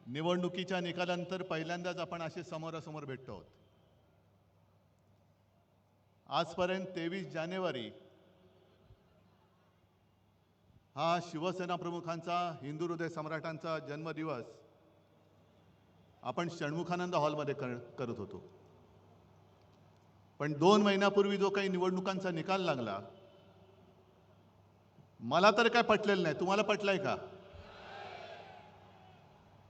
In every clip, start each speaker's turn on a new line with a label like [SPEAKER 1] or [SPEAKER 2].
[SPEAKER 1] निवडणुकीच्या निकालानंतर पहिल्यांदाच आपण असे समोरासमोर भेटतो आहोत. आजपर्यंत 23 जानेवारी हा शिवसेना प्रमुखांचा, हिंदू हृदय सम्राटांचा जन्मदिवस आपण षण्मुखानंद हॉलमध्ये करत होतो. पण 2 महिन्यापूर्वी जो काही निवडणुकांचा निकाल लागला, मला तर काय पटलेलं नाही. तुम्हाला पटलाय का?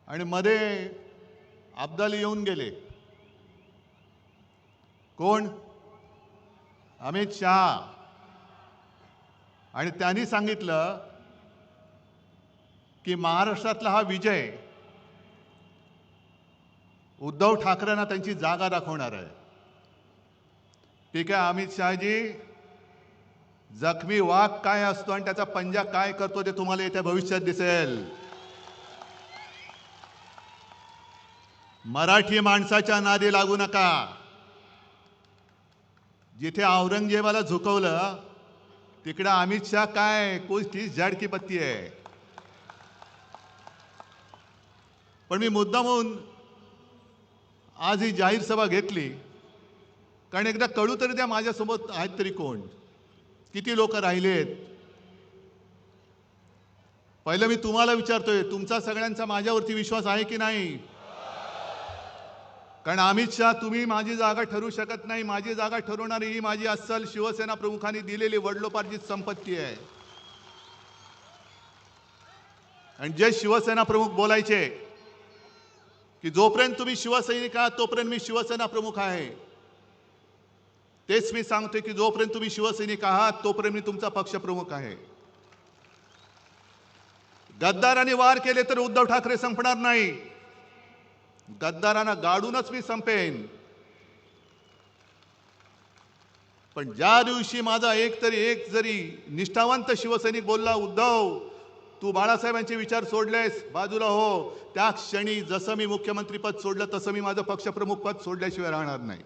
[SPEAKER 1] आणि मध्ये अब्दाल येऊन गेले. कोण? अमित शहा. आणि त्यांनी सांगितलं की महाराष्ट्रातला हा विजय उद्धव ठाकरेंना त्यांची जागा दाखवणार आहे. ठीक आहे अमित शहाजी, जखमी वाघ काय असतो आणि त्याचा पंजा काय करतो ते तुम्हाला येत्या भविष्यात दिसेल. मराठी माणसाच्या नादी लागू नका. जिथे औरंगजेबाला झुकवलं तिकडे अमित शहा काय कोणती झाडकी पत्ती आहे. पण मी मुद्दामून आज ही जाहीर सभा घेतली कारण एकदा कळू तरी द्या माझ्यासोबत आहेत तरी कोण, किती लोक राहिलेत. पहिलं मी तुम्हाला विचारतोय, तुमचा सगळ्यांचा माझ्यावरती विश्वास आहे की नाही? कारण अमित शहा, तुम्ही माझी जागा ठरवू शकत नाही. माझी जागा ठरवणारी ही माझी अस्सल शिवसेना प्रमुखांनी दिलेली वडिलोपार्जित संपत्ती आहे. आणि जे शिवसेना प्रमुख बोलायचे की जोपर्यंत तुम्ही शिवसैनिक आहात तोपर्यंत मी शिवसेना प्रमुख आहे, तेच मी सांगतोय की जोपर्यंत तुम्ही शिवसैनिक आहात तोपर्यंत मी तुमचा पक्ष प्रमुख आहे. गद्दारांनी वार केले तर उद्धव ठाकरे संपणार नाही. गद्दारांना गाडूनच मी संपेन. पण ज्या दिवशी माझा एक जरी निष्ठावंत शिवसैनिक बोलला, उद्धव तू बाळासाहेबांचे विचार सोडलेस, बाजूला हो, त्या क्षणी जसं मी मुख्यमंत्री पद सोडलं तसं मी माझं पक्षप्रमुख पद सोडल्याशिवाय राहणार नाही.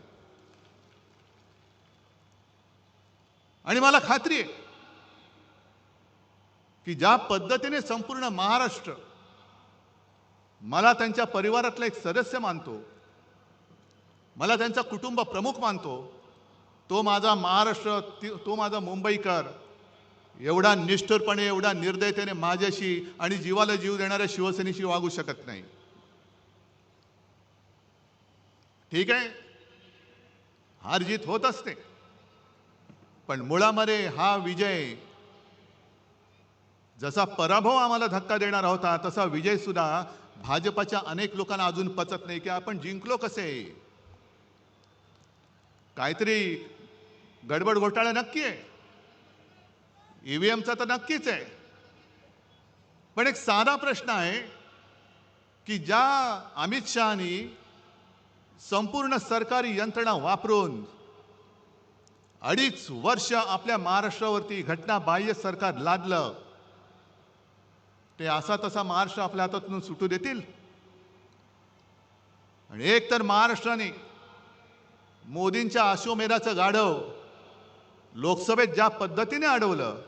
[SPEAKER 1] आणि मला खात्री आहे की ज्या पद्धतीने संपूर्ण महाराष्ट्र मला त्यांच्या परिवारातला एक सदस्य मानतो, मला त्यांचा कुटुंब प्रमुख मानतो, तो माझा महाराष्ट्र, तो माझा मुंबईकर एवढा निष्ठुरपणे, एवढा निर्दयतेने माझ्याशी आणि जीवाला जीव देणाऱ्या शिवसेनेशी वागू शकत नाही. ठीक आहे, हार जीत होत असते, पण मुळामध्ये हा विजय जसा पराभव आम्हाला धक्का देणारा होता तसा विजय सुद्धा भाजपच्या अनेक लोकांना अजून पचत नाही की आपण जिंकलो कसे. काहीतरी गडबड घोटाळा नक्की आहे, ईव्हीएमचा तर नक्कीच आहे. पण एक साधा प्रश्न आहे की ज्या अमित शहानी संपूर्ण सरकारी यंत्रणा वापरून 2.5 वर्ष आपल्या महाराष्ट्रावरती घटनाबाह्य सरकार लादलं, ते असा तसा महाराष्ट्र आपल्या हातातून सुटू देतील? आणि एक तर महाराष्ट्राने मोदींच्या अश्वमेधाचं गाढव लोकसभेत ज्या पद्धतीने अडवलं,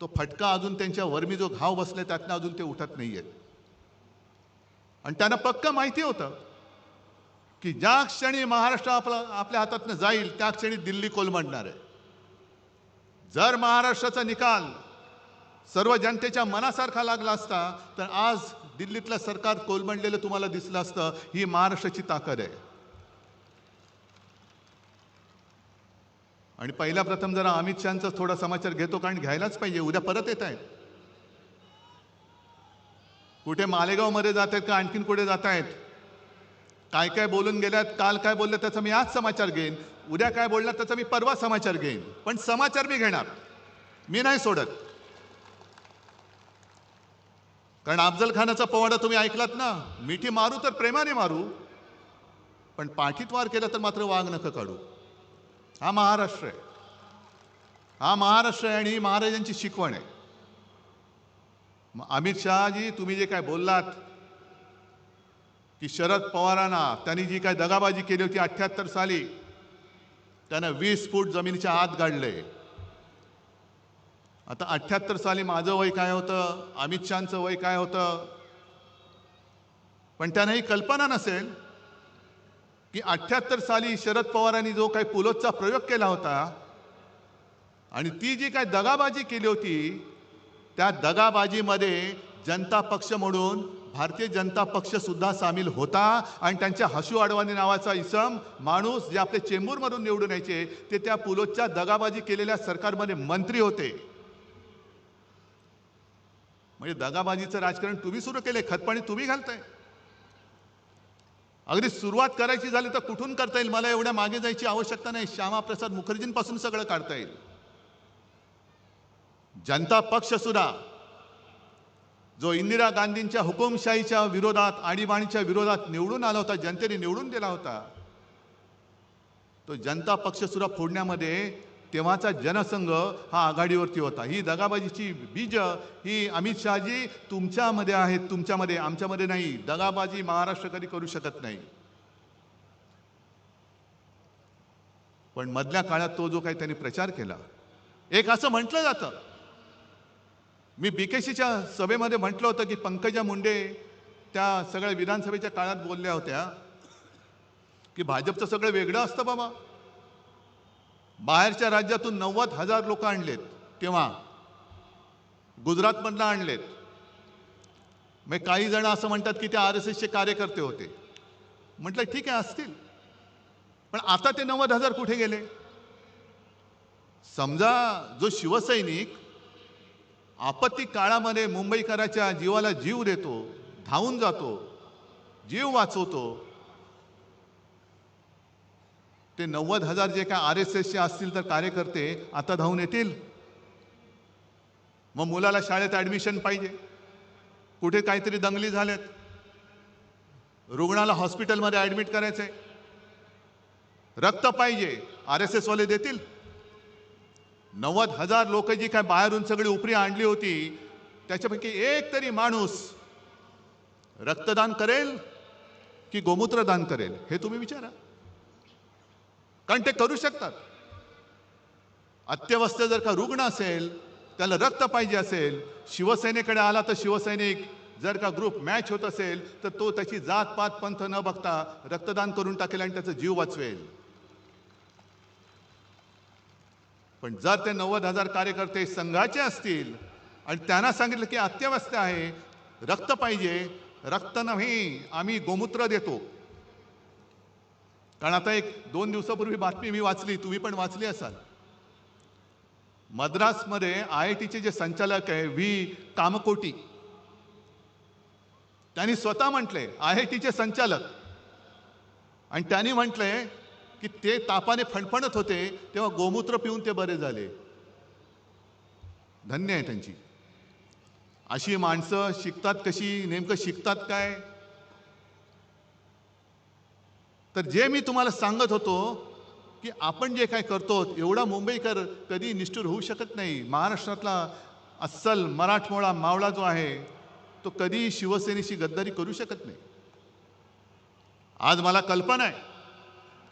[SPEAKER 1] तो फटका अजून त्यांच्या वर्मी जो घाव बसले त्यातनं अजून ते उठत नाहीयेत. आणि त्यांना पक्का माहिती होतं की ज्या क्षणी महाराष्ट्र आपल्या हातातनं जाईल त्या क्षणी दिल्ली कोलमडणार आहे. जर महाराष्ट्राचा निकाल सर्व जनतेच्या मनासारखा लागला असता तर आज दिल्लीतलं सरकार कोलमडलेलं तुम्हाला दिसलं असतं. ही महाराष्ट्राची ताकद आहे. आणि पहिला प्रथम जरा अमित शहाचा थोडा समाचार घेतो, कारण घ्यायलाच पाहिजे. उद्या परत येत आहेत. कुठे मालेगावमध्ये जात आहेत का आणखीन कुठे जात आहेत, काय काय बोलून गेल्यात, काल काय बोलले त्याचा मी आज समाचार घेईन, उद्या काय बोलणार त्याचा मी परवा समाचार घेईन. पण समाचार मी घेणार, मी नाही सोडत. कारण अफजल खानाचा पवाडा तुम्ही ऐकलात ना, मिठी मारू तर प्रेमाने मारू, पण पाठीत वार केला तर मात्र वाघ नख काढू. हा महाराष्ट्र आहे, हा महाराष्ट्र आहे आणि ही महाराजांची शिकवण आहे. अमित शहाजी, तुम्ही जे काय बोललात की शरद पवारांना त्यांनी जी काय दगाबाजी केली होती 78 साली, त्यानं 20 फूट जमिनीच्या आत गाडले. आता 78 साली माझं वय काय होतं, अमित शहाचं वय काय होतं, पण त्यांना ही कल्पना नसेल की 78 साली शरद पवारांनी जो काही पुलोदचा प्रयोग केला होता आणि ती जी काही दगाबाजी केली होती, त्या दगाबाजीमध्ये जनता पक्ष म्हणून भारतीय जनता पक्ष सुद्धा सामील होता आणि त्यांच्या हसू अडवाणी नावाचा इसम माणूस जे आपले चेंबूरमधून निवडून यायचे ते त्या पुलोदच्या दगाबाजी केलेल्या सरकारमध्ये मंत्री होते. म्हणजे दगाबाजीचं राजकारण तुम्ही सुरू केले, खतपाणी तुम्ही घालताय. अगदी सुरुवात करायची झाली तर कुठून करता येईल? मला एवढ्या मागे जायची आवश्यकता नाही. श्यामाप्रसाद मुखर्जींपासून सगळं काढता येईल. जनता पक्ष सुद्धा जो इंदिरा गांधींच्या हुकुमशाहीच्या विरोधात, आणीबाणीच्या विरोधात निवडून आला होता, जनतेने निवडून दिला होता, तो जनता पक्ष सुद्धा फोडण्यामध्ये तेव्हाचा जनसंघ हा आघाडीवरती होता. ही दगाबाजीची बीज ही अमित शहाजी तुमच्यामध्ये आहेत, तुमच्यामध्ये, आमच्यामध्ये नाही. दगाबाजी महाराष्ट्र कधी करू शकत नाही. पण मधल्या काळात तो जो काही त्यांनी प्रचार केला, एक असं म्हटलं जातं, मी बीकेसीच्या सभेमध्ये म्हटलं होतं की पंकजा मुंडे त्या सगळ्या विधानसभेच्या काळात बोलल्या होत्या की भाजपचं सगळं वेगळं असतं बाबा. बाहेरच्या राज्यातून 90,000 लोक आणलेत, तेव्हा गुजरातमधनं आणलेत. मग काही जण असं म्हणतात की ते RSSचे कार्यकर्ते होते. म्हटलं ठीक आहे असतील, पण आता ते 90,000 कुठे गेले? समजा जो शिवसैनिक आपत्ती काळामध्ये मुंबईकराच्या जीवाला जीव देतो, धावून जातो, जीव वाचवतो, ते 90,000 जे काय RSSचे असतील तर कार्यकर्ते आता धावून येतील? मग मुलाला शाळेत ॲडमिशन पाहिजे, कुठे काहीतरी दंगली झाल्यात, रुग्णाला हॉस्पिटलमध्ये ॲडमिट करायचंय, रक्त पाहिजे, RSS वाले देतील? 90,000 लोक जी काय बाहेरून सगळी उपरी आणली होती, त्याच्यापैकी एक तरी माणूस रक्तदान करेल की गोमूत्रदान करेल? हे तुम्ही विचारा. कारण ते करू शकतात. अत्यवस्थ जर का रुग्ण असेल, त्याला रक्त पाहिजे असेल, शिवसेनेकडे आला तर शिवसैनिक जर का ग्रुप मॅच होत असेल तर तो त्याची जात पात पंथ न बघता रक्तदान करून टाकेल आणि त्याचा जीव वाचवेल. पण जर ते 90,000 कार्यकर्ते संघाचे असतील आणि त्यांना सांगितलं की अत्यवस्थ आहे, रक्त पाहिजे, रक्त नाही आम्ही गोमूत्र देतो. कारण आता 1-2 दिवसापूर्वी बातमी मी वाचली, तुम्ही पण वाचली असाल. मद्रासमध्ये IITचे जे संचालक आहे व्ही कामकोटी, त्यांनी स्वतः म्हटले, IITचे संचालक, आणि त्यांनी म्हटले की ते तापाने फणफणत होते तेव्हा गोमूत्र पिऊन ते बरे झाले. धन्य आहे त्यांची. अशी माणसं शिकतात कशी, नेमकं शिकतात काय? तर जे मी तुम्हाला सांगत होतो की आपण जे काय करतो, एवढा मुंबईकर कधी निष्ठुर होऊ शकत नाही. महाराष्ट्रातला अस्सल मराठमोळा मावळा जो आहे तो कधी शिवसेनेशी गद्दारी करू शकत नाही. आज मला कल्पना आहे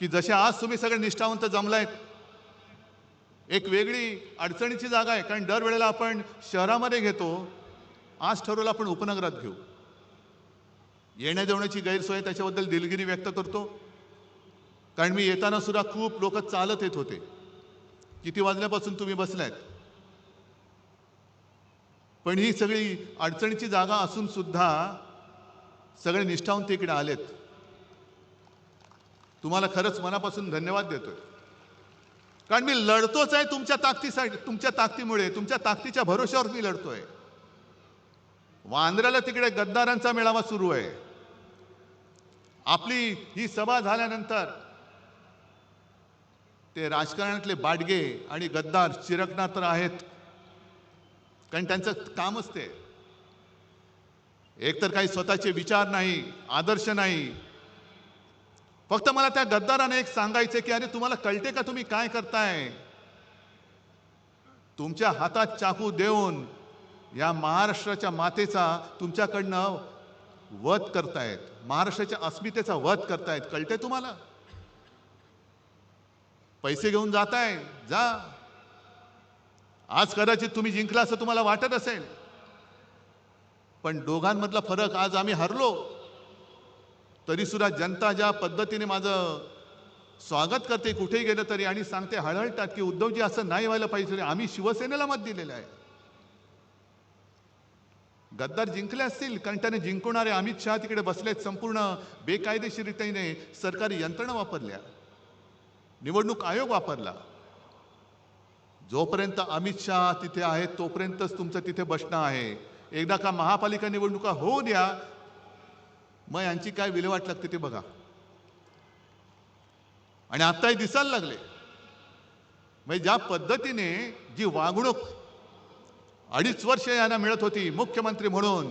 [SPEAKER 1] की जसे आज तुम्ही सगळे निष्ठावंत जमलायत, एक वेगळी अडचणीची जागा आहे. कारण दरवेळेला आपण शहरामध्ये घेतो, आज ठरवलं आपण उपनगरात घेऊ. येण्या जेवण्याची गैरसोय, त्याच्याबद्दल दिलगिरी व्यक्त करतो. कारण मी येताना सुद्धा खूप लोक चालत येत होते. किती वाजल्यापासून तुम्ही बसलायत? पण ही सगळी अडचणीची जागा असून सुद्धा सगळे निष्ठावंत इकडे आलेत. तुम्हाला खरंच मनापासून धन्यवाद देतोय. कारण मी लढतोच आहे तुमच्या ताकदीसाठी, तुमच्या ताकदीमुळे, तुमच्या ताकदीच्या भरोश्यावर मी लढतोय. वांद्र्याला तिकडे गद्दारांचा मेळावा सुरू आहे. आपली ही सभा झाल्यानंतर ते राजकारणातले बाडगे आणि गद्दार चिरकणार तर आहेत, कारण त्यांचं कामच ते. एकतर काही स्वतःचे विचार नाही, आदर्श नाही. फक्त मला त्या गद्दाराने एक सांगायचं की अरे तुम्हाला कळते का तुम्ही काय करताय? तुमच्या हातात चाकू देऊन या महाराष्ट्राच्या मातेचा तुमच्याकडनं वध करतायत, महाराष्ट्राच्या अस्मितेचा वध करतायत. कळते तुम्हाला? पैसे घेऊन जाताय, जा. आज कदाचित तुम्ही जिंकला असं तुम्हाला वाटत असेल, पण दोघांमधला फरक, आज आम्ही हरलो, तरीसुद्धा जनता ज्या पद्धतीने माझं स्वागत करते कुठेही गेलं तरी आणि सांगते हळहळतात की उद्धवजी असं नाही व्हायला पाहिजे, आम्ही शिवसेनेला मत दिलेलं आहे. गद्दार जिंकले असतील कारण त्याने जिंकवणारे अमित शहा तिकडे बसलेत, संपूर्ण बेकायदेशीरतेने सरकारी यंत्रणा वापरल्या, निवडणूक आयोग वापरला. जोपर्यंत अमित शहा तिथे आहेत तोपर्यंतच तुमचं तिथे बसणं आहे. एकदा का महापालिका निवडणुका होऊ द्या, मग यांची काय विल्हेवाट लागते ते बघा. आणि आत्ताही दिसायला लागले. म्हणजे ज्या पद्धतीने जी वागणूक 2.5 वर्ष यांना मिळत होती मुख्यमंत्री म्हणून,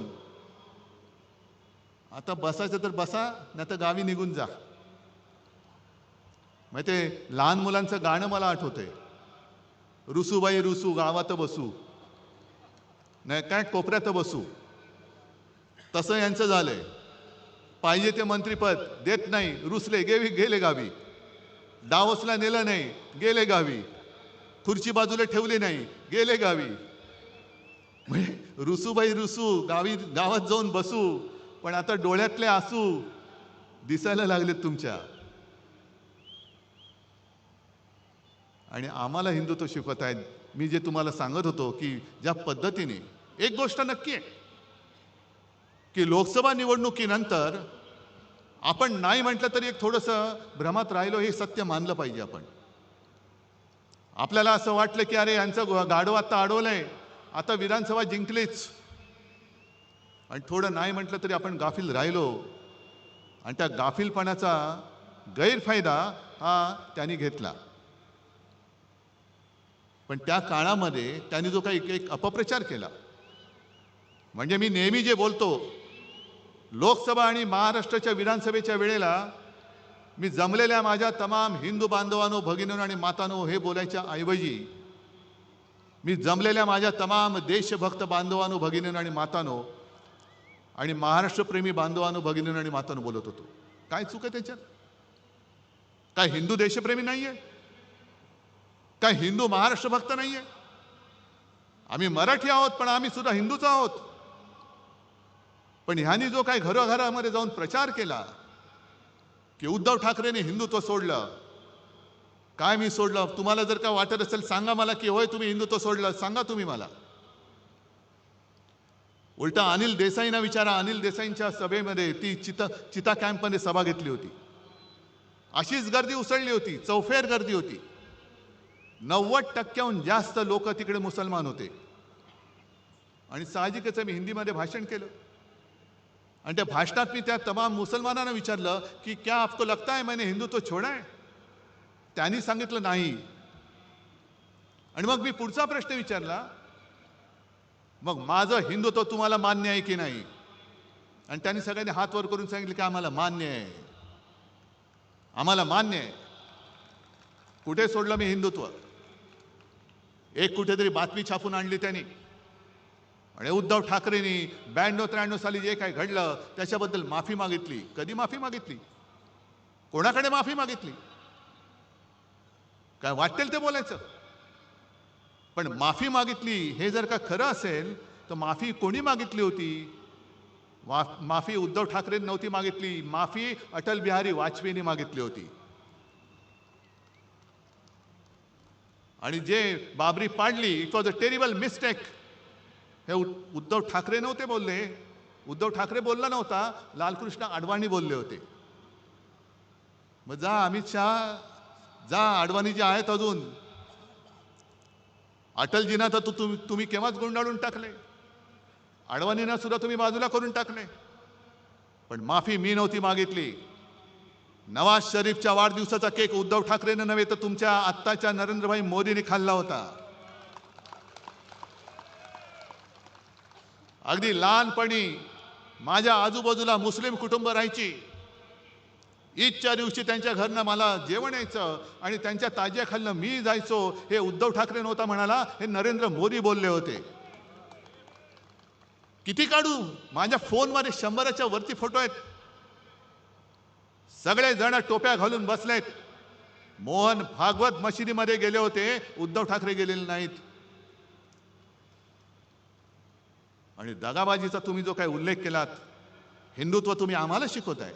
[SPEAKER 1] आता बसायचं तर बसा, नाही तर गावी निघून जा. मग ते लहान मुलांचं गाणं मला आठवतंय, रुसूबाई रुसू गावात बसू, नाही काय कोपऱ्यात बसू. तसं यांचं झालंय. पाहिजे ते मंत्रीपद देत नाही, रुसले गेले गावी. डावसला नेलं नाही, गेले गावी. खुर्ची बाजूला ठेवली नाही, गेले गावी. म्हणजे रुसूबाई रुसू गावात जाऊन बसू, पण आता डोळ्यातले आसू दिसायला लागलेत तुमच्या. आणि आम्हाला हिंदुत्व शिकवत आहेत. मी जे तुम्हाला सांगत होतो की ज्या पद्धतीने, एक गोष्ट नक्की आहे की लोकसभा निवडणुकीनंतर आपण नाही म्हटलं तरी एक थोडंसं भ्रमात राहिलो, हे सत्य मानलं पाहिजे. आपल्याला असं वाटलं की अरे यांचं गाढव आता अडवलंय, आता विधानसभा जिंकलीच, आणि थोडं नाही म्हटलं तरी आपण गाफील राहिलो. आणि त्या गाफीलपणाचा गैरफायदा हा त्यांनी घेतला. पण त्या काळामध्ये त्यांनी जो काही एक अपप्रचार केला, म्हणजे मी नेहमी जे बोलतो, लोकसभा आणि महाराष्ट्राच्या विधानसभेच्या वेळेला मी जमलेल्या माझ्या तमाम हिंदू बांधवांनो, भगिनींनो आणि मातांनो हे बोलायच्या ऐवजी मी जमलेल्या माझ्या तमाम देशभक्त बांधवांनो, भगिनींनो आणि मातांनो आणि महाराष्ट्रप्रेमी बांधवांनो, भगिनींनो आणि मातांनो बोलत होतो. काय चूक आहे त्याच्यात? काय हिंदू देशप्रेमी नाहीये? काय हिंदू महाराष्ट्र भक्त नाहीये? आम्ही मराठी आहोत, पण आम्ही सुद्धा हिंदूच आहोत. पण ह्यांनी जो काही घरोघरामध्ये जाऊन प्रचार केला की उद्धव ठाकरेंनी हिंदुत्व सोडलं, काय मी सोडलं? तुम्हाला जर का वाटत असेल सांगा मला की होय तुम्ही हिंदुत्व सोडलं, सांगा तुम्ही मला. उलटा अनिल देसाईंना विचारा, अनिल देसाईंच्या सभेमध्ये ती चिता कॅम्पमध्ये सभा घेतली होती, अशीच गर्दी उसळली होती, चौफेर गर्दी होती. 90% जास्त लोक तिकडे मुसलमान होते. आणि साहजिकच मी हिंदीमध्ये भाषण केलं, आणि त्या भाषणात मी त्या तमाम मुसलमानांना विचारलं की क्या आपको लगता है मैंने हिंदुत्व छोड़ा है? त्यांनी सांगितलं नाही. आणि मग मी पुढचा प्रश्न विचारला, मग माझं हिंदुत्व तुम्हाला मान्य आहे की नाही? आणि त्यांनी सगळ्यांनी हात वर करून सांगितलं की आम्हाला मान्य आहे, आम्हाला मान्य आहे. कुठे सोडलं मी हिंदुत्व? एक कुठेतरी बातमी छापून आणली त्यांनी, आणि उद्धव ठाकरेंनी 92-93 साली जे काही घडलं त्याच्याबद्दल माफी मागितली. कधी माफी मागितली? कोणाकडे माफी मागितली? काय वाटेल ते बोलायचं. पण माफी मागितली हे जर का खरं असेल तर माफी कोणी मागितली होती? माफी उद्धव ठाकरेंनी नव्हती मागितली, माफी अटल बिहारी वाजपेयींनी मागितली होती. आणि जे बाबरी पाडली, it was a terrible mistake, हे उद्धव ठाकरे नव्हते बोलले. उद्धव ठाकरे बोलला नव्हता, लालकृष्ण अडवाणी बोलले होते. मग जा अमित शहा, जा अडवाणी जे आहेत अजून, अटलजींना तर तुम्ही केव्हाच गुंडाळून टाकले, अडवाणींना सुद्धा तुम्ही बाजूला करून टाकले. पण माफी मी नव्हती मागितली. नवाज शरीफच्या वाढदिवसाचा केक उद्धव ठाकरेंना नव्हे तर तुमच्या आत्ताच्या नरेंद्रभाई मोदींनी खाल्ला होता. अगदी लहानपणी माझ्या आजूबाजूला मुस्लिम कुटुंब राहायची. ईदच्या दिवशी त्यांच्या घरनं मला जेवण यायचं आणि त्यांच्या ताज्याखालनं मी जायचो. हे उद्धव ठाकरे नव्हता म्हणाला, हे नरेंद्र मोदी बोलले होते. किती काढू? माझ्या फोनमध्ये 100च्या वरती फोटो आहेत. सगळे जण टोप्या घालून बसलेत. मोहन भागवत मशिदीमध्ये गेले होते, उद्धव ठाकरे गेलेले नाहीत. आणि दगाबाजीचा तुम्ही जो काही उल्लेख केलात, हिंदुत्व तुम्ही आम्हाला शिकवताय.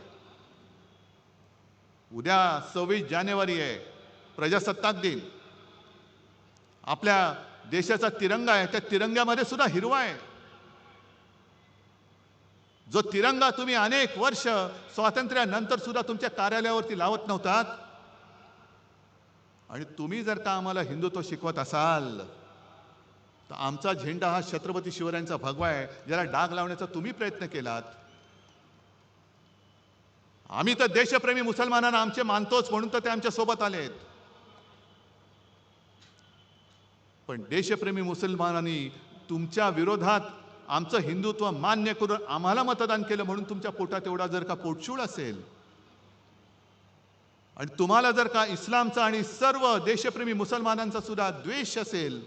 [SPEAKER 1] उद्या 26 जानेवारी आहे, प्रजासत्ताक दिन. आपल्या देशाचा तिरंगा आहे, त्या तिरंग्यामध्ये सुद्धा हिरवा आहे. जो तिरंगा तुम्ही अनेक वर्ष स्वातंत्र्यानंतर सुद्धा तुमच्या कार्यालयावरती लावत नव्हतात, आणि तुम्ही जर का आम्हाला हिंदुत्व शिकवत असाल तर आमचा झेंडा हा छत्रपती शिवरायांचा भगवा आहे, ज्याला डाग लावण्याचा तुम्ही प्रयत्न केलात. आम्ही तर देशप्रेमी मुसलमानांना आमचे मानतोच म्हणून तर ते आमच्या सोबत आलेत. पण देशप्रेमी मुसलमानांनी तुमच्या विरोधात आमचं हिंदुत्व मान्य करून आम्हाला मतदान केलं म्हणून तुमच्या पोटात एवढा जर का पोटशूळ असेल, आणि तुम्हाला जर का इस्लामचा आणि सर्व देशप्रेमी मुसलमानांचा सुद्धा द्वेष असेल,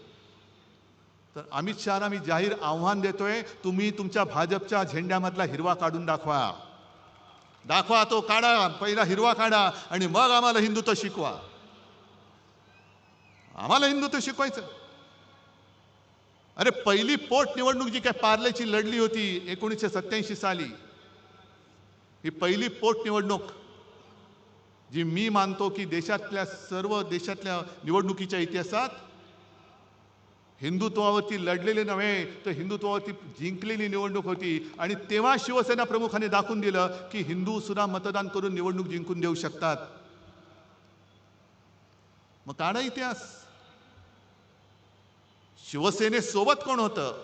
[SPEAKER 1] तर अमित शहाला मी जाहीर आव्हान देतोय, तुम्ही तुमच्या भाजपच्या झेंड्यामधला हिरवा काढून दाखवा. दाखवा, तो काढा, पहिला हिरवा काढा आणि मग आम्हाला हिंदुत्व शिकवा. आम्हाला हिंदुत्व शिकवायचं. अरे पहिली पोट निवडणूक जी काय पार्लेची लढली होती 1987 साली, ही पहिली पोट निवडणूक जी मी मानतो की सर्व देशातल्या निवडणुकीच्या इतिहासात हिंदुत्वावरती लढलेले नव्हे तर हिंदुत्वावरती जिंकलेली निवडणूक होती. आणि तेव्हा शिवसेना प्रमुखांनी दाखवून दिलं की हिंदू सुद्धा मतदान करून निवडणूक जिंकून देऊ शकतात. मग काढा इतिहास. शिवसेनेसोबत कोण होतं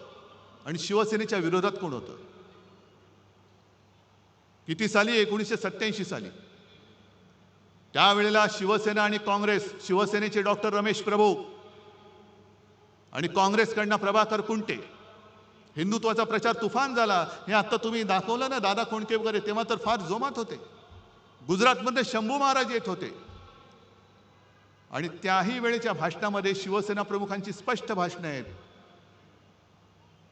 [SPEAKER 1] आणि शिवसेनेच्या विरोधात कोण होतं? किती साली? 1987 साली. त्यावेळेला शिवसेना आणि काँग्रेस, शिवसेनेचे डॉक्टर रमेश प्रभू आणि काँग्रेसकडनं प्रभाकर कुंटे, हिंदुत्वाचा प्रचार तुफान झाला. हे आता तुम्ही दाखवलं ना, दादा कोंडके वगैरे, तेव्हा तर फार जोमात होते. गुजरातमध्ये शंभू महाराज येत होते. आणि त्याही वेळेच्या भाषणामध्ये शिवसेना प्रमुखांची स्पष्ट भाषणं आहेत.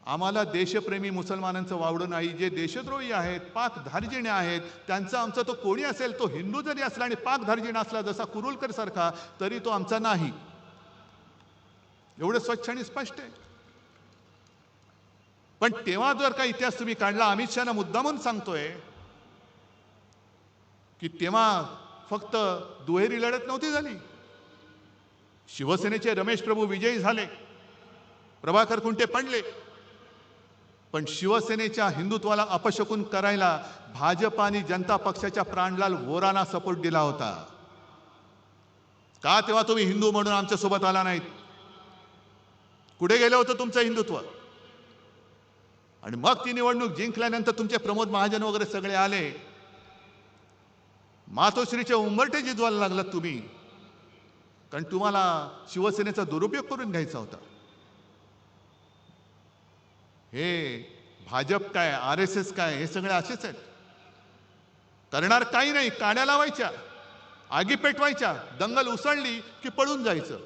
[SPEAKER 1] आम्हाला देशप्रेमी मुसलमानांचं वावडं नाही. जे देशद्रोही आहेत, पाक धार्जिणे आहेत, त्यांचा आमचा तो कोणी असेल, तो हिंदू जरी असला आणि पाक धार्जिण असला, जसा कुरुलकर सारखा, तरी तो आमचा नाही. एवढं स्वच्छ आणि स्पष्ट आहे. पण तेव्हा जर का इतिहास तुम्ही काढला, अमित शहाना मुद्दामून सांगतोय की तेव्हा फक्त दुहेरी लढत नव्हती झाली. शिवसेनेचे रमेश प्रभू विजयी झाले, प्रभाकर कुंटे पडले, पण शिवसेनेच्या हिंदुत्वाला अपशकुन करायला भाजप आणि जनता पक्षाच्या प्राणलाल वोरांना सपोर्ट दिला होता. का तेव्हा तुम्ही हिंदू म्हणून आमच्या सोबत आला नाहीत? कुठे गेलं होतं तुमचं हिंदुत्व? आणि मग ती निवडणूक जिंकल्यानंतर तुमचे प्रमोद महाजन वगैरे सगळे आले. मातोश्रीचे उंबरठे जिजवायला लागलात तुम्ही, कारण तुम्हाला शिवसेनेचा दुरुपयोग करून घ्यायचा होता. हे भाजप काय, RSS काय, हे सगळे असेच आहेत. करणार काही नाही, काड्या लावायच्या, आगी पेटवायच्या, दंगल उसळली की पळून जायचं.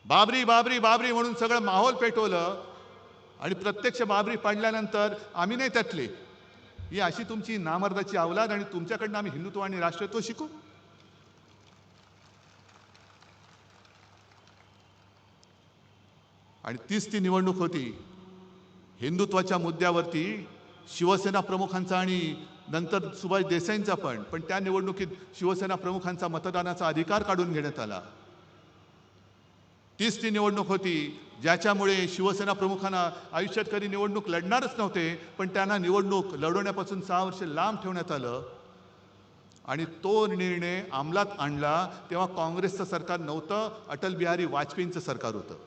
[SPEAKER 1] बाबरी बाबरी बाबरी म्हणून सगळं माहोल पेटवलं आणि प्रत्यक्ष बाबरी पडल्यानंतर आम्ही नाही त्यातले. ही अशी तुमची नामर्दाची अवलाद, आणि तुमच्याकडनं आम्ही हिंदुत्व आणि राष्ट्रत्व शिकू? आणि तीच ती निवडणूक होती. हिंदुत्वाच्या मुद्द्यावरती शिवसेना प्रमुखांचा आणि नंतर सुभाष देसाईंचा पण त्या निवडणुकीत शिवसेना प्रमुखांचा मतदानाचा अधिकार काढून घेण्यात आला. तीच ती निवडणूक होती ज्याच्यामुळे शिवसेना प्रमुखांना आयुष्यात कधी निवडणूक लढणारच नव्हते, पण त्यांना निवडणूक लढवण्यापासून 6 वर्ष लांब ठेवण्यात आलं. आणि तो निर्णय अंमलात आणला तेव्हा काँग्रेसचं सरकार नव्हतं, अटल बिहारी वाजपेयींचं सरकार होतं.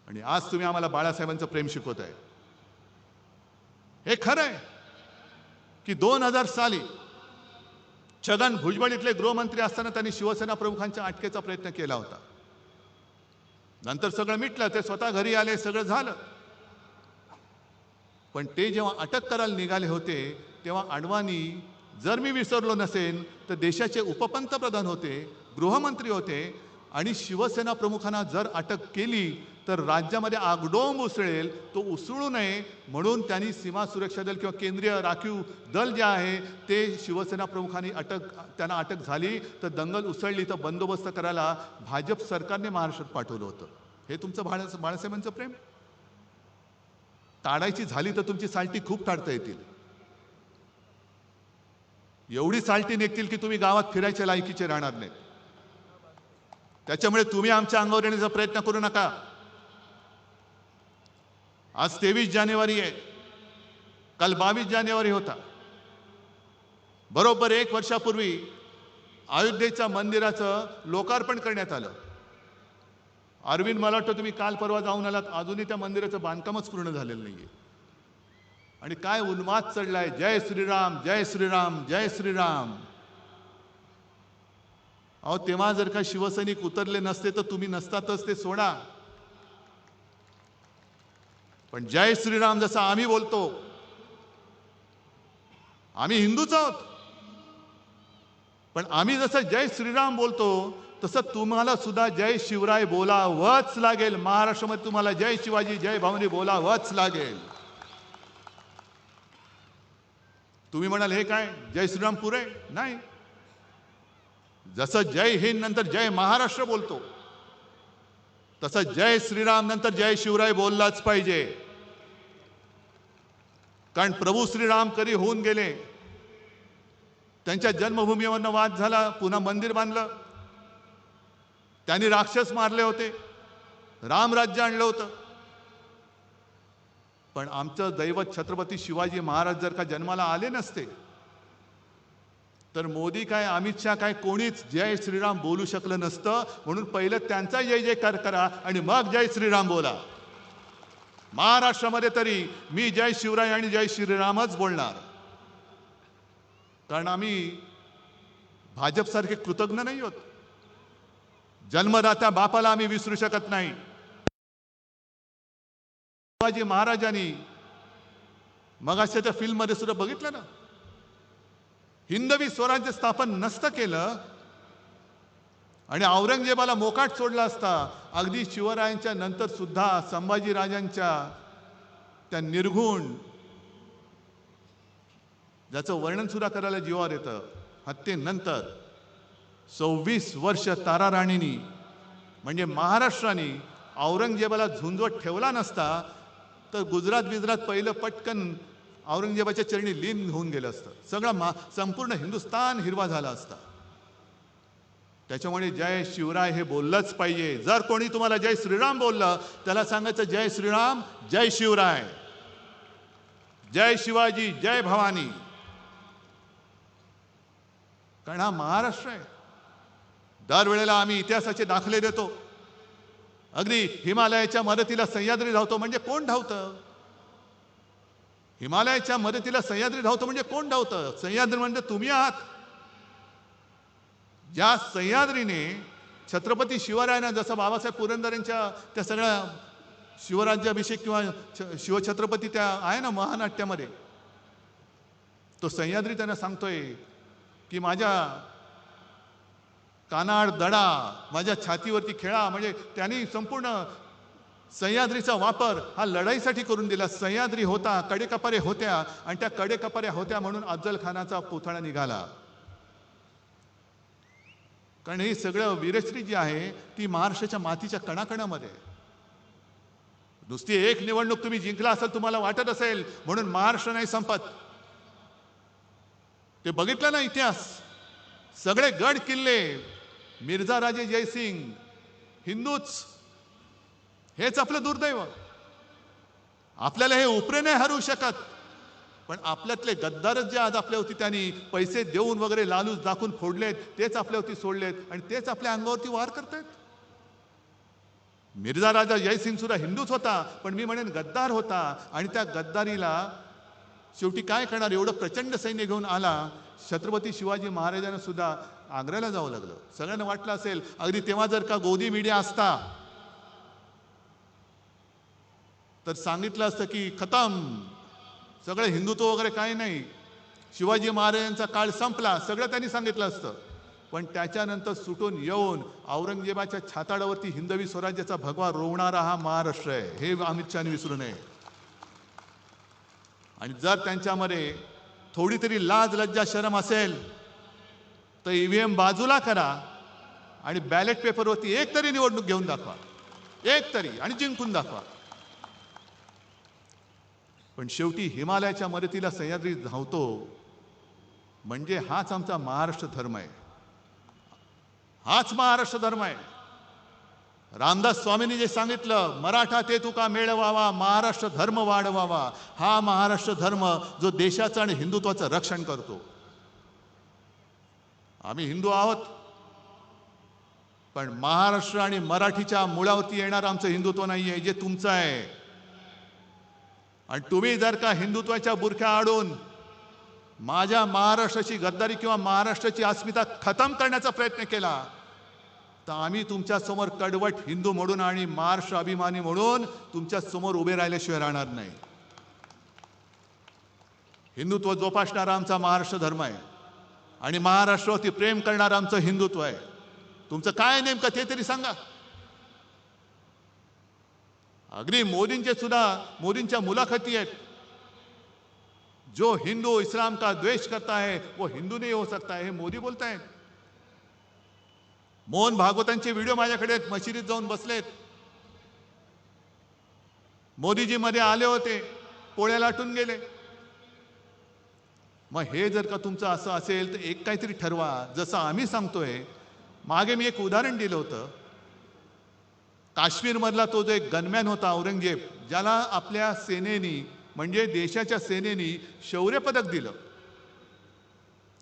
[SPEAKER 1] आणि आज तुम्ही आम्हाला बाळासाहेबांचं प्रेम शिकवत आहे. हे खरं आहे की 2000 साली छगन भुजबळ इथले गृहमंत्री असताना त्यांनी शिवसेना प्रमुखांच्या अटकेचा प्रयत्न केला होता. नंतर सगळं मिटलं, ते स्वतः घरी आले, सगळं झालं. पण ते जेव्हा अटक करायला निघाले होते तेव्हा अडवाणी, जर मी विसरलो नसेन तर देशाचे उपपंतप्रधान होते, गृहमंत्री होते. आणि शिवसेना प्रमुखांना जर अटक केली तर राज्यामध्ये आगडोंब उसळेल, तो उसळू नये म्हणून त्यांनी सीमा सुरक्षा दल किंवा केंद्रीय राखीव दल जे आहे ते शिवसेना प्रमुखांनी त्यांना अटक झाली तर दंगल उसळली तर बंदोबस्त करायला भाजप सरकारने महाराष्ट्रात पाठवलं होतं. हे तुमचं बाळासाहेबांचं प्रेम? काढायची झाली तर तुमची साल्टी खूप काढता येतील. एवढी साल्टी निघतील की तुम्ही गावात फिरायच्या लायकीचे राहणार नाही. त्याच्यामुळे तुम्ही आमच्या अंगावर येण्याचा प्रयत्न करू नका. आज 23 जानेवारी आहे, काल 22 जानेवारी होता. बरोबर 1 वर्षापूर्वी अयोध्येच्या मंदिराचं लोकार्पण करण्यात आलं. अरविंद, मला वाटतं तुम्ही काल परवा जाऊन आलात, अजूनही त्या मंदिराचं बांधकामच पूर्ण झालेलं नाहीये. आणि काय उन्माद चढलाय, जय श्रीराम जय श्रीराम जय श्रीराम. अहो, तेव्हा जर का शिवसैनिक उतरले नसते तर तुम्ही नसतातच, ते सोडा. पण जय श्रीराम जसं आम्ही बोलतो, आम्ही हिंदूच आहोत, पण आम्ही जसं जय श्रीराम बोलतो तसं तुम्हाला सुद्धा जय शिवराय बोलावंच लागेल. महाराष्ट्रामध्ये तुम्हाला जय शिवाजी जय भवानी बोलावंच लागेल. तुम्ही म्हणाल हे काय जय श्रीराम पुरे नाही. जसं जय हिंद नंतर जय महाराष्ट्र बोलतो तसं जय श्रीराम नंतर जय शिवराय बोललाच पाहिजे. कारण प्रभू श्रीराम कधी होऊन गेले, त्यांच्या जन्मभूमीवरनं वाद झाला, पुन्हा मंदिर बांधलं, त्यांनी राक्षस मारले होते, रामराज्य आणलं होतं. पण आमचं दैवत छत्रपती शिवाजी महाराज जर का जन्माला आले नसते तर मोदी काय अमित शहा काय कोणीच जय श्रीराम बोलू शकलं नसतं. म्हणून पहिलं त्यांचा जय जयकार करा आणि मग जय श्रीराम बोला. महाराष्ट्रामध्ये तरी मी जय शिवराय आणि जय श्रीरामच बोलणार. कारण आम्ही भाजपसारखे कृतज्ञ नाही आहोत. जन्मदात्या बापाला आम्ही विसरू शकत नाही. शिवाजी महाराजांनी मग त्या फिल्म मध्ये सुद्धा बघितलं ना, हिंदवी स्वराज्य स्थापन नसतं केलं आणि औरंगजेबाला मोकाट सोडला असता, अगदी शिवरायांच्या नंतर सुद्धा संभाजीराजांच्या त्या निर्घुण, ज्याचं वर्णन सुद्धा करायला जीवावर येतं, हत्येनंतर 26 वर्ष ताराराणींनी म्हणजे महाराष्ट्राने औरंगजेबाला झुंजवत ठेवला नसता तर गुजरात पहिलं पटकन औरंगजेबाच्या चरणी लीन होऊन गेलं असतं. सगळं संपूर्ण हिंदुस्थान हिरवा झाला असता. त्याच्यामुळे जय शिवराय हे बोललंच पाहिजे. जर कोणी तुम्हाला जय श्रीराम बोललं त्याला सांगायचं जय श्रीराम जय शिवराय, जय शिवाजी जय भवानी. कारण हा महाराष्ट्र आहे. दरवेळेला आम्ही इतिहासाचे दाखले देतो. अगदी हिमालयाच्या मदतीला सह्याद्री धावतो म्हणजे कोण धावतं? हिमालयाच्या मदतीला सह्याद्री धावतो म्हणजे कोण धावतं? सह्याद्री म्हणजे तुम्ही आहात. ज्या सह्याद्रीने छत्रपती शिवरायांना, जसं बाबासाहेब पुरंदरेंच्या त्या सगळ्या शिवराज्याभिषेक किंवा शिवछत्रपती त्या आहे ना महानाट्यामध्ये, तो सह्याद्री त्यांना सांगतोय की माझ्या कानाड दडा माझ्या छातीवरती खेळा. म्हणजे त्यांनी संपूर्ण सह्याद्रीचा वापर हा लढाईसाठी करून दिला. सह्याद्री होता, कडेकपारे होत्या आणि त्या कडेकपाऱ्या होत्या म्हणून अफजल खानाचा पुतळा निघाला. कारण ही सगळं वीरश्री जी आहे ती महाराष्ट्राच्या मातीच्या कणाकणामध्ये. नुसती एक निवडणूक तुम्ही जिंकला असेल तुम्हाला वाटत असेल म्हणून महाराष्ट्र नाही संपत. ते बघितलं ना इतिहास, सगळे गड किल्ले मिर्झा राजे जयसिंग हिंदूच, हेच आपलं दुर्दैव. आपल्याला हे उपरे नाही हरवू शकत. पण आपल्यातले गद्दारच जे आज आपल्यावरती त्यांनी पैसे देऊन वगैरे लालूच दाखवून फोडलेत, तेच आपल्यावरती सोडलेत आणि तेच आपल्या अंगावरती वार करतायत. मिर्झा राजा जयसिंग सुद्धा हिंदूच होता, पण मी म्हणेन गद्दार होता. आणि त्या गद्दारीला शेवटी काय करणार, एवढं प्रचंड सैन्य घेऊन आला. छत्रपती शिवाजी महाराजांना सुद्धा आग्र्याला जावं लागलं. सगळ्यांना वाटलं असेल अगदी तेव्हा जर का गोदी मीडिया असता तर सांगितलं असतं की खतम, सगळं हिंदुत्व वगैरे काही नाही, शिवाजी महाराजांचा काळ संपला, सगळं त्यांनी सांगितलं असतं. पण त्याच्यानंतर सुटून येऊन औरंगजेबाच्या छाताडावरती हिंदवी स्वराज्याचा भगवा रोवणारा हा महाराष्ट्र आहे, हे अमित शहाने विसरू नये. आणि जर त्यांच्यामध्ये थोडी तरी लाज लज्जा शरम असेल तर ईव्हीएम बाजूला करा आणि बॅलेट पेपरवरती एक तरी निवडणूक घेऊन दाखवा, एक तरी, आणि जिंकून दाखवा. पण शेवटी हिमालयाच्या मदतीला सह्याद्री धावतो म्हणजे हाच आमचा महाराष्ट्र धर्म आहे, हाच महाराष्ट्र धर्म आहे. रामदास स्वामींनी जे सांगितलं, मराठा ते तुका मेळवावा, महाराष्ट्र धर्म वाढवावा, हा महाराष्ट्र धर्म जो देशाचं आणि हिंदुत्वाचं रक्षण करतो. आम्ही हिंदू आहोत, पण महाराष्ट्र आणि मराठीच्या मुळावरती येणार आमचं हिंदुत्व नाही आहे, जे तुमचं आहे. आणि तुम्ही जर का हिंदुत्वाच्या बुरख्या आडून माझ्या महाराष्ट्राची गद्दारी किंवा महाराष्ट्राची अस्मिता खतम करण्याचा प्रयत्न केला, तर आम्ही तुमच्या समोर कडवट हिंदू म्हणून आणि महाराष्ट्र अभिमानी म्हणून तुमच्या समोर उभे राहिल्याशिवाय राहणार नाही. हिंदुत्व जोपासणारा आमचा महाराष्ट्र धर्म आहे आणि महाराष्ट्रावरती प्रेम करणारं आमचं हिंदुत्व आहे. तुमचं काय नेमकं ते तरी सांगा. अगदी मोदींच्या मुलाखती आहेत, जो हिंदू इस्लाम का द्वेष करता है वो हिंदू नहीं हो सकता है, हे मोदी बोलतायत. मोहन भागवतांचे व्हिडिओ माझ्याकडे आहेत, मशिदीत जाऊन बसलेत. मोदीजी मध्ये आले होते, पोळ्या लाटून गेले. मग हे जर का तुमचं असं असेल तर एक काहीतरी ठरवा, जसं आम्ही सांगतोय. मागे मी एक उदाहरण दिलं होतं. काश्मीरमधला तो जो एक गनमॅन होता औरंगजेब, ज्याला आपल्या सेनेनी म्हणजे देशाच्या सेनेनी शौर्य पदक दिलं.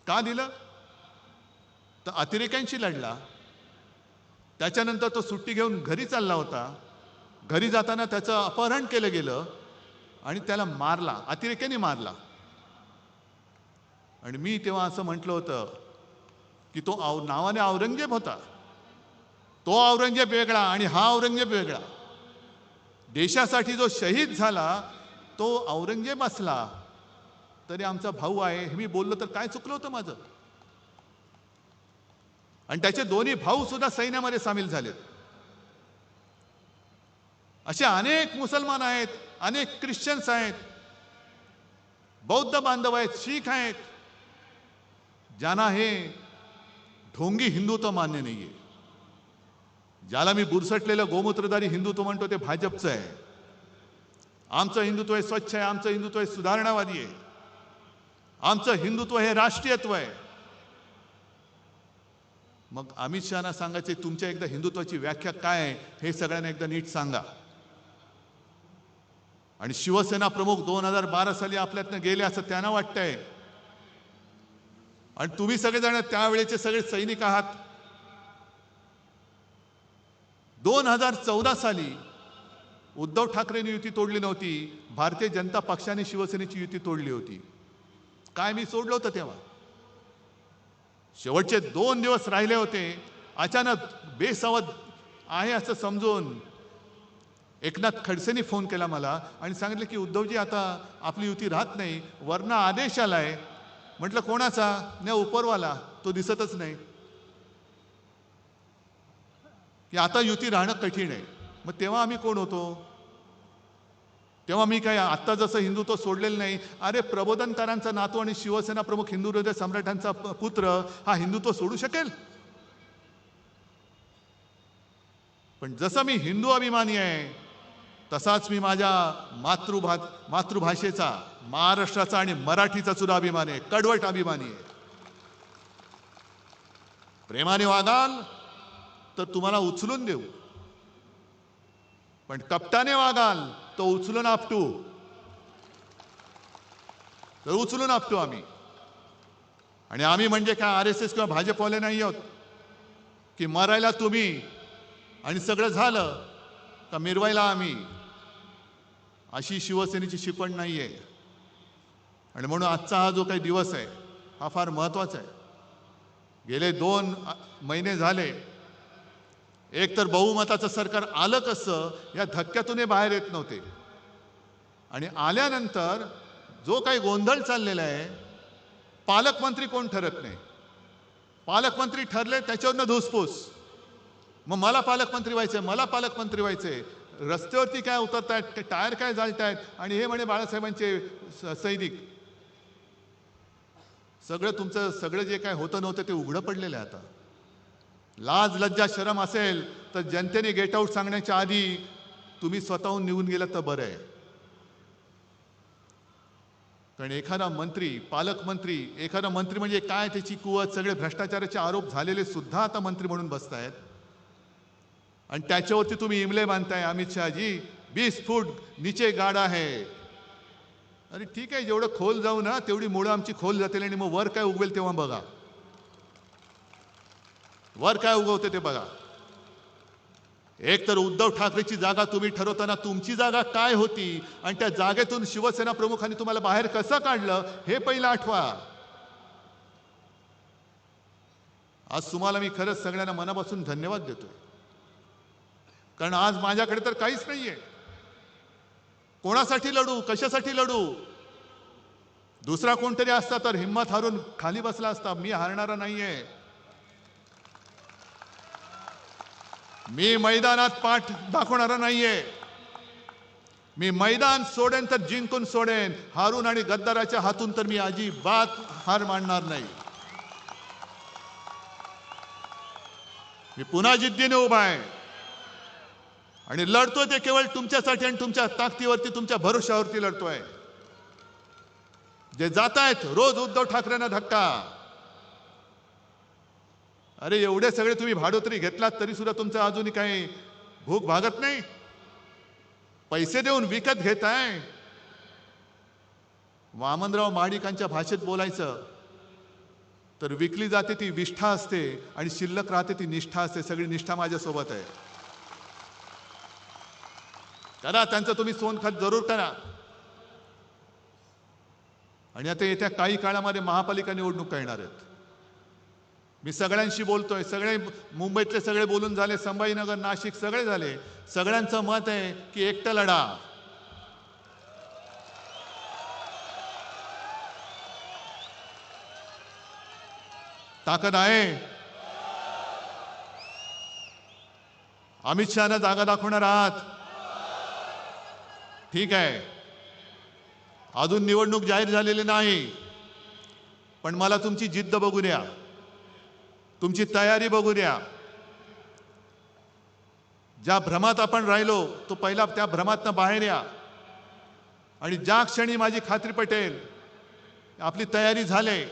[SPEAKER 1] का दिलं? तर अतिरेक्यांशी लढला. त्याच्यानंतर तो सुट्टी घेऊन घरी चालला होता. घरी जाताना त्याचं अपहरण केलं गेलं आणि त्याला मारला, अतिरेक्यांनी मारला. आणि मी तेव्हा असं म्हटलं होतं की तो नावाने औरंगजेब होता, तो औरंगजेब वेगळा आणि हा औरंगजेब वेगळा. देशासाठी जो शहीद झाला तो औरंगजेब असला तरी आमचा भाऊ आहे, हे मी बोललो तर काय चुकलं होतं माझं? आणि त्याचे दोन्ही भाऊ सुद्धा सैन्यामध्ये सामील झालेत. असे अनेक मुसलमान आहेत, अनेक ख्रिश्चन्स आहेत, बौद्ध बांधव आहेत, शीख आहेत, ज्यांना हे ढोंगी हिंदुत्व मान्य नाहीये. ज्याला मी बुरसटलेलं गोमूत्रधारी हिंदुत्व म्हणतो ते भाजपचं आहे. आमचं हिंदुत्व हे स्वच्छ आहे, आमचं हिंदुत्व हे सुधारणावादी आहे, आमचं हिंदुत्व हे राष्ट्रीयत्व आहे. मग अमित शहाना सांगायचे तुमच्या एकदा हिंदुत्वाची व्याख्या काय आहे हे सगळ्यांना एकदा नीट सांगा. आणि शिवसेना प्रमुख 2012 साली आपल्यातनं गेले असं त्यांना वाटतंय. आणि तुम्ही सगळेजण त्यावेळेचे सगळे सैनिक आहात. 2014 साली उद्धव ठाकरेंनी युती तोडली नव्हती, भारतीय जनता पक्षाने शिवसेनेची युती तोडली होती. काय मी सोडलं होतं तेव्हा? शेवटचे 2 दिवस राहिले होते. अचानक बेसावध आहे असं समजून एकनाथ खडसेंनी फोन केला मला आणि सांगितलं की उद्धवजी आता आपली युती राहत नाही, वरनं आदेश आलाय. म्हटलं कोणाचा? नाही, उपरवाला, तो दिसतच नाही, की आता युती राहणं कठीण आहे. मग तेव्हा आम्ही कोण होतो? तेव्हा मी काय आत्ता जसं हिंदुत्व सोडलेलं नाही. अरे प्रबोधनकारांचा नातू आणि शिवसेना प्रमुख हिंदू हृदय सम्राटांचा पुत्र हा हिंदुत्व सोडू शकेल? पण जसं मी हिंदू अभिमानी आहे तसाच मी माझ्या मातृभाषेचा, महाराष्ट्राचा आणि मराठीचा सुद्धा अभिमान आहे, कडवट अभिमानी आहे. प्रेमाने वागाल तर तुम्हाला उचलून देऊ, पण कपटाने वागाल तो उचलून आपटू, तर उचलून आपटू आम्ही. आणि आम्ही म्हणजे काय RSS किंवा भाजपवाले नाही आहोत की मरायला तुम्ही आणि सगळं झालं का मिरवायला आम्ही. अशी शिवसेनेची शिकवण नाही आहे. आणि म्हणून आजचा हा जो काही दिवस आहे हा फार महत्त्वाचा आहे. गेले 2 महिने झाले एक तर बहुमताचं सरकार आलं कसं या धक्क्यातून हे बाहेर येत नव्हते. आणि आल्यानंतर जो काही गोंधळ चाललेला आहे, पालकमंत्री कोण ठरत नाही. पालकमंत्री ठरले त्याच्यावरनं धुसफूस. मग मला पालकमंत्री व्हायचंय, मला पालकमंत्री व्हायचंय. रस्त्यावरती काय उतरतायत, टायर काय जाळतायत आणि हे म्हणे बाळासाहेबांचे सैनिक. तुमचं सगळं जे काय होतं नव्हतं ते उघडं पडलेलं आहे आता. लाज लज्जा शरम असेल तर जनतेने गेट आउट सांगण्याच्या आधी तुम्ही स्वतःहून निघून गेलात तर बरं आहे. कारण एखादा मंत्री, पालकमंत्री, एखादा मंत्री म्हणजे काय त्याची कुवत, सगळे भ्रष्टाचाराचे आरोप झालेले सुद्धा आता मंत्री म्हणून बसतायत आणि त्याच्यावरती तुम्ही इमले बांधताय. अमित शहाजी 20 फूट नीचे गाडा है. अरे ठीक आहे, जेवढं खोल जाऊ ना तेवढी मुळं आमची खोल जातील आणि मग वर काय उगवेल तेव्हा बघा, वर काय उगवते ते बघा. एक तर उद्धव ठाकरेची जागा तुम्ही ठरवताना तुमची जागा काय होती आणि त्या जागेतून शिवसेना प्रमुखांनी तुम्हाला बाहेर कसं काढलं हे पहिलं आठवा. आज तुम्हाला मी खरंच सगळ्यांना मनापासून धन्यवाद देतोय, कारण आज माझ्याकडे तर काहीच नाहीये. कोणासाठी लढू, कशासाठी लढू? दुसरा कोणतरी असता तर हिम्मत हारून खाली बसला असता. मी हारणारा नाहीये. मी मैदानात पाठ दाखवणारा नाहीये. मी मैदान सोडेन तर जिंकून सोडेन. हारून आणि गद्दाराच्या हातून तर मी अजिबात हार मानणार नाही. मी पुन्हा जिद्दीने उभा आहे आणि लढतोय ते केवळ तुमच्यासाठी आणि तुमच्या ताकदीवरती, तुमच्या भरोशावरती लढतोय. जे जात आहेत रोज उद्धव ठाकरेंना धक्का, अरे एवढे सगळे तुम्ही भाडोत्री घेतलात तरी सुद्धा तुमचं अजूनही काही भूक भागत नाही. पैसे देऊन विकत घेताय. वामनराव महाडिकांच्या भाषेत बोलायचं तर विकली जाते ती विष्ठा असते आणि शिल्लक राहते ती निष्ठा असते. सगळी निष्ठा माझ्यासोबत आहे. करा, त्यांचं तुम्ही सोनखत जरूर करा. आणि आता येत्या काही काळामध्ये महापालिका निवडणुका येणार आहेत. मी सगळ्यांशी बोलतोय, सगळे मुंबईतले सगळे बोलून झाले, संभाजीनगर, नाशिक सगळे झाले. सगळ्यांचं मत आहे की एकटं लढा. ताकद आहे. अमित शहाना जागा दाखवणार आहात. ठीक आहे, अजून निवडणूक जाहीर झालेली नाही, पण मला तुमची जिद्द बघू द्या, तुमची तयारी बघू द्या. ज्या भ्रमात आपण राहिलो तो पहिला त्या भ्रमातनं बाहेर या. आणि ज्या क्षणी माझी खात्री पटेल आपली तयारी झाली,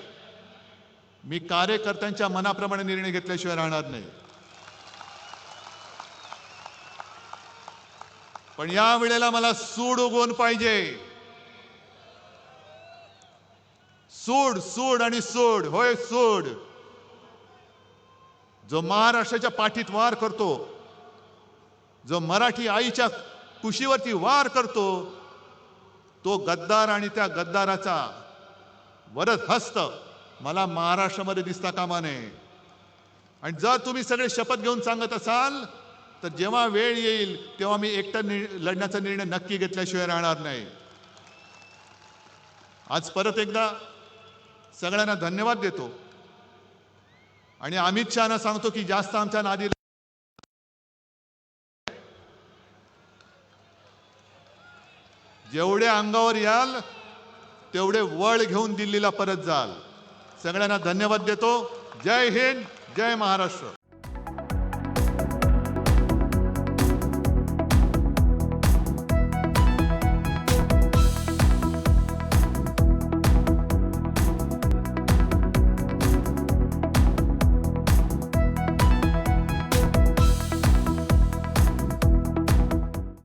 [SPEAKER 1] मी कार्यकर्त्यांच्या मनाप्रमाणे निर्णय घेतल्याशिवाय राहणार नाही. पण या वेळेला मला सूड उगवून पाहिजे. सूड, सूड आणि सूड. होय, सूड. जो महाराष्ट्राच्या पाठीत वार करतो, जो मराठी आईच्या कुशीवरती वार करतो, तो गद्दार आणि त्या गद्दाराचा वरद हस्त मला महाराष्ट्रामध्ये दिसता कामा नये. आणि जर तुम्ही सगळे शपथ घेऊन सांगत असाल तर जेव्हा वेळ येईल तेव्हा मी एकटा लढण्याचा निर्णय नक्की घेतल्याशिवाय राहणार नाही. आज परत एकदा सगळ्यांना धन्यवाद देतो आणि अमित शहाना सांगतो की जास्त आमच्या नादी जेवढे अंगावर याल तेवढे वळ घेऊन दिल्लीला परत जाल. सगळ्यांना धन्यवाद देतो. जय हिंद, जय महाराष्ट्र.